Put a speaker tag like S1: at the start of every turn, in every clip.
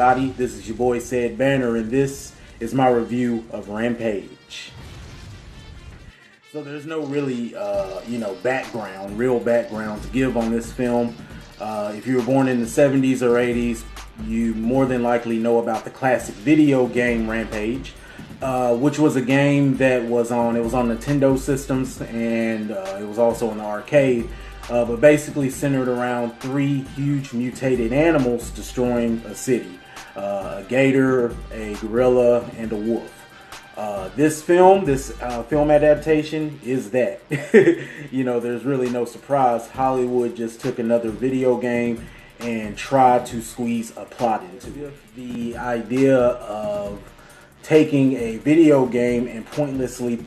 S1: everybody? This is your boy Ced Banner, and this is my review of Rampage. So there's no really, real background to give on this film. If you were born in the 70s or 80s, you more than likely know about the classic video game Rampage, which was a game that was on Nintendo systems, and it was also in the arcade. But basically centered around three huge mutated animals destroying a city. A gator, a gorilla, and a wolf. This film adaptation is that. There's really no surprise. Hollywood just took another video game and tried to squeeze a plot into it. The idea of taking a video game and pointlessly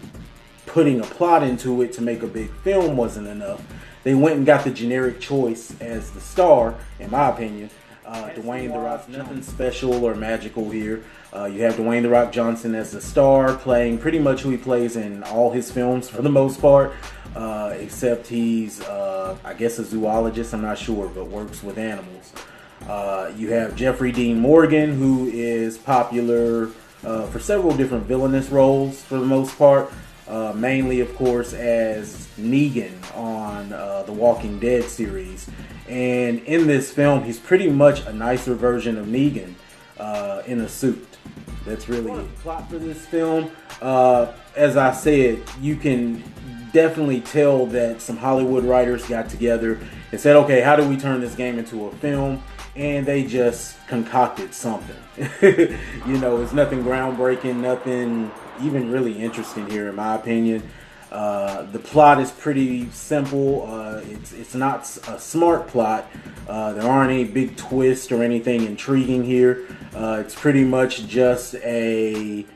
S1: putting a plot into it to make a big film wasn't enough. They went and got the generic choice as the star, in my opinion. Dwayne "The Rock" nothing special or magical here. You have Dwayne "The Rock" Johnson as the star, playing pretty much who he plays in all his films for the most part, except he's, I guess, a zoologist, I'm not sure, but works with animals. You have Jeffrey Dean Morgan, who is popular for several different villainous roles for the most part. Mainly, of course, as Negan on the Walking Dead series. And in this film, he's pretty much a nicer version of Negan in a suit. That's really the plot for this film. As I said, you can definitely tell that some Hollywood writers got together and said, okay, how do we turn this game into a film? And they just concocted something. It's nothing groundbreaking, nothing even really interesting here, in my opinion. The plot is pretty simple. It's not a smart plot. There aren't any big twists or anything intriguing here. It's pretty much just a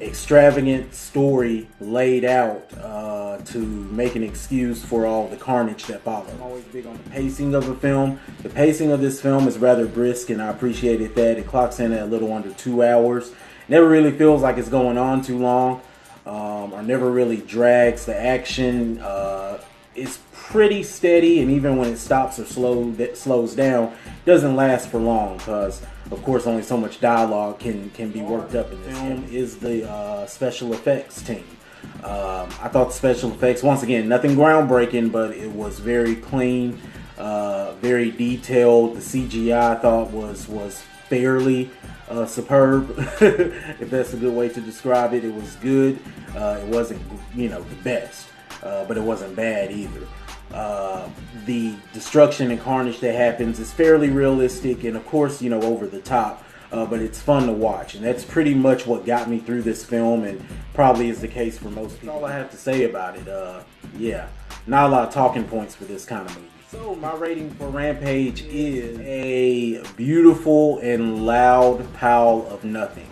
S1: extravagant story laid out to make an excuse for all the carnage that follows. I'm always big on the pacing of a film. The pacing of this film is rather brisk, and I appreciated that. It clocks in at a little under 2 hours. Never really feels like it's going on too long, or never really drags. The action is pretty steady, and even when it stops or slows down, it doesn't last for long because, of course, only so much dialogue can be worked up in this film. Is the special effects team. I thought the special effects, once again, nothing groundbreaking, but it was very clean, very detailed. The CGI I thought was fairly superb, if that's a good way to describe it. It was good. It wasn't, the best, but it wasn't bad either. The destruction and carnage that happens is fairly realistic and, of course, over the top, but it's fun to watch, and that's pretty much what got me through this film, and probably is the case for most people. That's all I have to say about it. Yeah, not a lot of talking points for this kind of movie. So my rating for Rampage is a beautiful and loud pile of nothing.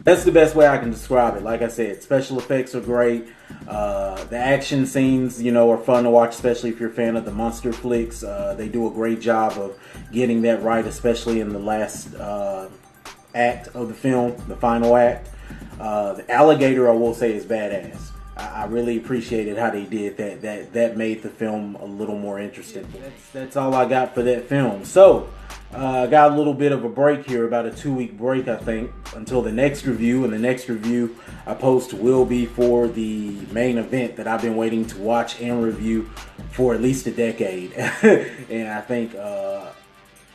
S1: That's the best way I can describe it. Like I said, special effects are great. The action scenes, are fun to watch, especially if you're a fan of the monster flicks. They do a great job of getting that right, especially in the last act of the film, the final act. The alligator, I will say, is badass. I really appreciated how they did that. That made the film a little more interesting. That's all I got for that film. So, I got a little bit of a break here, about a 2-week break, I think, until the next review. And the next review I post will be for the main event that I've been waiting to watch and review for at least a decade. And I think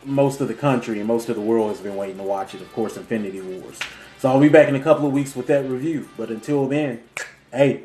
S1: most of the country and most of the world has been waiting to watch it, of course, Infinity Wars. So I'll be back in a couple of weeks with that review. But until then, hey.